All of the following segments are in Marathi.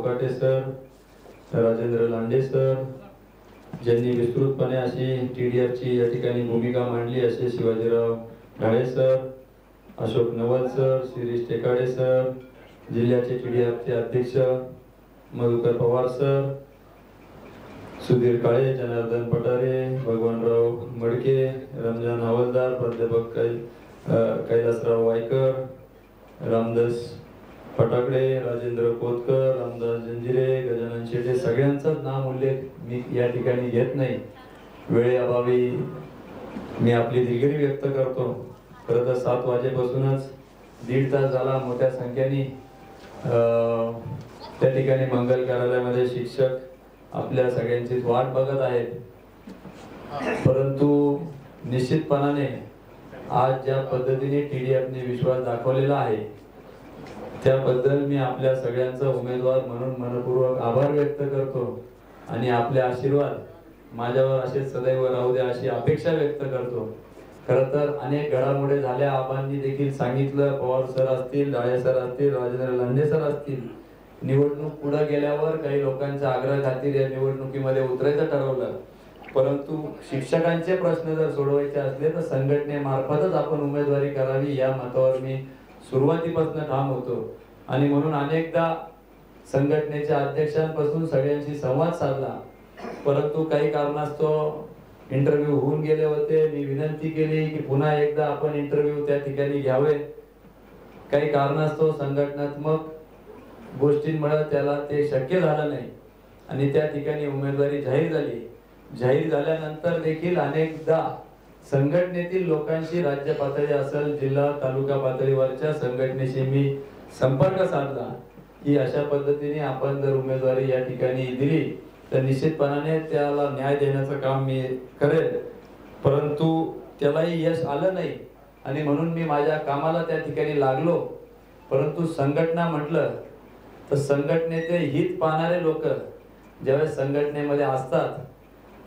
कोकाटे सर, राजेंद्र लांडे सर, ज्यांनी विस्तृतपणे अशी TDFची या ठिकाणी भूमिका मांडली असे शिवाजीराव ढाळे सर, अशोक नवल सर, शिरीष टेकाडे सर, जिल्ह्याचे TDFचे अध्यक्ष मधुकर पवार सर, सुधीर काळे, जनार्दन पटारे, भगवानराव मडके, रमजान हवालदार, प्राध्यापक कैलासराव वायकर, रामदास फटाकडे, राजेंद्र कोतकर, रामदास जंजिरे, गजानन शेटे, सगळ्यांचाच नाम उल्लेख मी या ठिकाणी घेत नाही, वेळेअभावी मी आपली दिलगिरी व्यक्त करतो। खरं तर 7 वाजेपासूनच 1.5 तास झाला मोठ्या संख्येने त्या ठिकाणी मंगल कार्यालयामध्ये शिक्षक आपल्या सगळ्यांची वाट बघत आहेत, परंतु निश्चितपणाने आज ज्या पद्धतीने TDFने विश्वास दाखवलेला आहे त्याबद्दल मी आपल्या सगळ्यांचा उमेदवार म्हणून मनपूर्वक आभार व्यक्त करतो आणि आपले आशीर्वाद माझ्यावर असे सदैव राहू द्या अशी अपेक्षा व्यक्त करतो। खरं तर अनेक घडामोडी झाल्या, आबांनी देखील सांगितलं, पवार सर असतील, ढाळे सर असतील, राजेंद्र लांडे सर असतील, निवडणूक पुढे गेल्यावर काही लोकांच्या आग्रह खातीर या निवडणुकीमध्ये उतरायचं ठरवलं, परंतु शिक्षकांचे प्रश्न जर सोडवायचे असले तर संघटनेमार्फतच आपण उमेदवारी करावी या मतावर मी सुरुवातीपासून ठाम होतो आणि म्हणून अनेकदा संघटनेच्या अध्यक्षांपासून सगळ्यांशी संवाद साधला, परंतु काही कारणास्तव इंटरव्ह्यू होऊन गेले होते। मी विनंती केली की पुन्हा एकदा आपण इंटरव्ह्यू त्या ठिकाणी घ्यावे, काही कारणास्तव संघटनात्मक गोष्टींमुळे त्याला ते शक्य झालं नाही आणि त्या ठिकाणी उमेदवारी जाहीर झाली। जाहीर झाल्यानंतर देखील अनेकदा संघटनेतील लोकांशी, राज्य पातळी असेल, जिल्हा तालुका पातळीवरच्या संघटनेशी मी संपर्क साधला की अशा पद्धतीने आपण जर उमेदवारी या ठिकाणी दिली तर निश्चितपणाने त्याला न्याय देण्याचं काम मी करेल, परंतु त्यालाही यश आलं नाही आणि म्हणून मी माझ्या कामाला त्या ठिकाणी लागलो। परंतु संघटना म्हटलं तर संघटनेचे हित पाहणारे लोक ज्यावेळेस संघटनेमध्ये असतात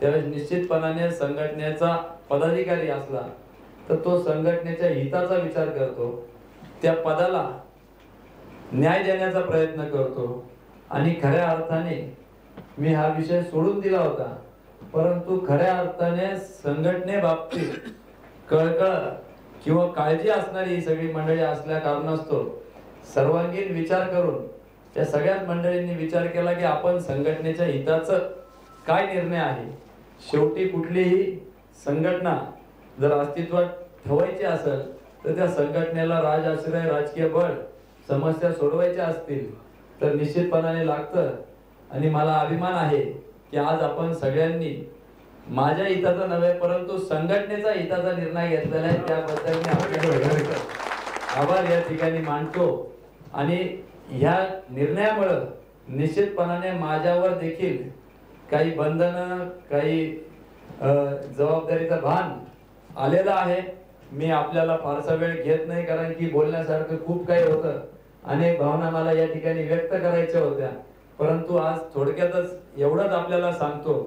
त्यावेळेस निश्चितपणाने संघटनेचा पदाधिकारी असला तर तो संघटनेच्या हिताचा विचार करतो, त्या पदाला न्याय देण्याचा प्रयत्न करतो आणि खऱ्या अर्थाने मी हा विषय सोडून दिला होता, परंतु खऱ्या अर्थाने संघटने बाबतीत कळकळ किंवा काळजी असणारी ही सगळी मंडळी असल्या कारणास्तव सर्वांगीण विचार करून त्या सगळ्याच मंडळींनी विचार केला की आपण संघटनेच्या हिताचं काय निर्णय आहे। शेवटी कुठलीही संघटना जर अस्तित्वात ठेवायची असेल तर त्या संघटनेला राजआश्रय, राजकीय बळ, समस्या सोडवायच्या असतील तर निश्चितपणाने लागतं आणि मला अभिमान आहे की आज आपण सगळ्यांनी माझ्या हिताचा नव्हे परंतु संघटनेचा हिताचा निर्णय घेतलेला आहे, त्याबद्दल मी आपल्याला आभार या ठिकाणी मानतो आणि ह्या निर्णयामुळे निश्चितपणाने माझ्यावर देखील काही बंधनं, काही जबाबदारीचं भान आलेलं आहे। मी आपल्याला फारसा वेळ घेत नाही कारण की बोलण्यासारखं खूप काही होतं, अनेक भावना मला या ठिकाणी व्यक्त करायच्या होत्या, परंतु आज थोडक्यातच एवढंच आपल्याला सांगतो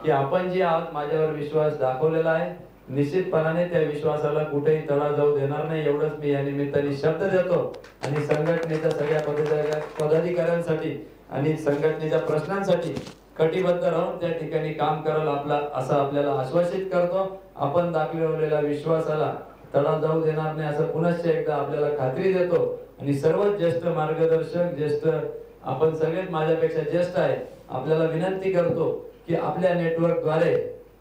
की आपण जे आज माझ्यावर विश्वास दाखवलेला आहे निश्चितपणाने त्या विश्वासाला कुठेही तडा जाऊ देणार नाही, एवढंच मी या निमित्ताने शब्द देतो आणि संघटनेच्या सगळ्या पदाधिकाऱ्यांसाठी आणि संघटनेच्या प्रश्नांसाठी कटिबद्ध राहून त्या ठिकाणी काम करायला असं आपल्याला आश्वासित करतो। आपण दाखवलेल्या विश्वासाला तडा जाऊ देणार नाही असं पुनश्च एकदा आपल्याला खात्री देतो आणि सर्वात ज्येष्ठ मार्गदर्शक, ज्येष्ठ आपण सगळेच माझ्यापेक्षा ज्येष्ठ आहे, आपल्याला विनंती करतो की आपल्या नेटवर्कद्वारे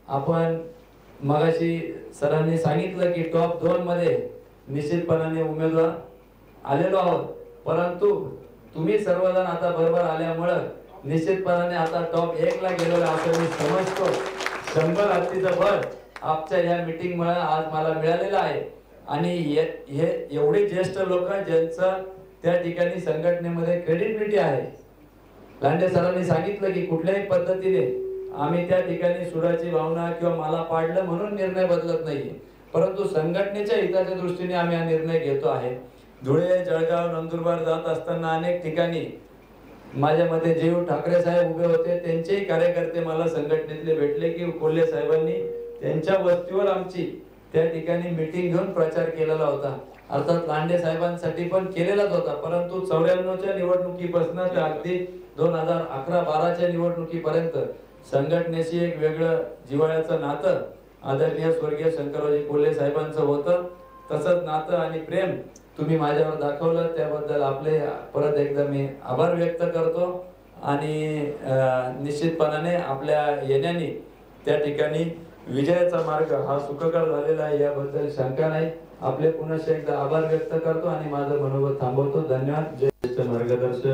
आपण मगाशी सरांनी सांगितलं की टॉप 2 मध्ये निश्चितपणाने उमेदवार आलेलो आहोत, परंतु तुम्ही सर्वजण आता बरोबर आल्यामुळे निश्चितपणाने आता टॉप 1 ला गेलेलो असं मी समजतो। 100 हत्तीचं बळ आजच्या या मीटिंग मुळे आज मला मिळालेलं आहे आणि हे एवढे ज्येष्ठ लोक ज्यांचं त्या ठिकाणी संघटनेमध्ये क्रेडिबिलिटी आहे। लांडे सरांनी सांगितलं की कुठल्याही पद्धतीने आम्ही त्या ठिकाणी सुडाची भावना किंवा मला पाडलं म्हणून निर्णय बदलत नाही, परंतु संघटनेच्या हिताच्या दृष्टीने आम्ही हा निर्णय घेतो आहे। धुळे, जळगाव, नंदुरबार जात असताना अनेक ठिकाणी माझ्यामध्ये जीव ठाकरे साहेब उभे होते, त्यांचेही कार्यकर्ते मला संघटनेतले भेटले की कोल्हे साहेबांनी त्यांच्या वस्तीवर आमची त्या ठिकाणी मीटिंग घेऊन प्रचार केलेला होता, अर्थात लांडे साहेबांसाठी पण केलेलाच होता, परंतु 94च्या निवडणुकीपासून अगदी 2011-12च्या निवडणुकीपर्यंत संघटनेशी एक वेगळं जिव्हाळ्याचं नातं आदरणीय स्वर्गीय शंकररावजी कोल्हे साहेबांचं होतं. तसंच नातं आणि प्रेम तुम्ही माझ्यावर दाखवलं, त्याबद्दल आपले परत एकदा मी आभार व्यक्त करतो. आणि निश्चितपणाने आपल्या येण्याने त्या ठिकाणी विजयाचा मार्ग हा सुखकर झालेला आहे, याबद्दल शंका नाही. आपले पुन्हा एकदा आभार व्यक्त करतो आणि माझं मनोगत थांबवतो. धन्यवाद. जय मार्गदर्शक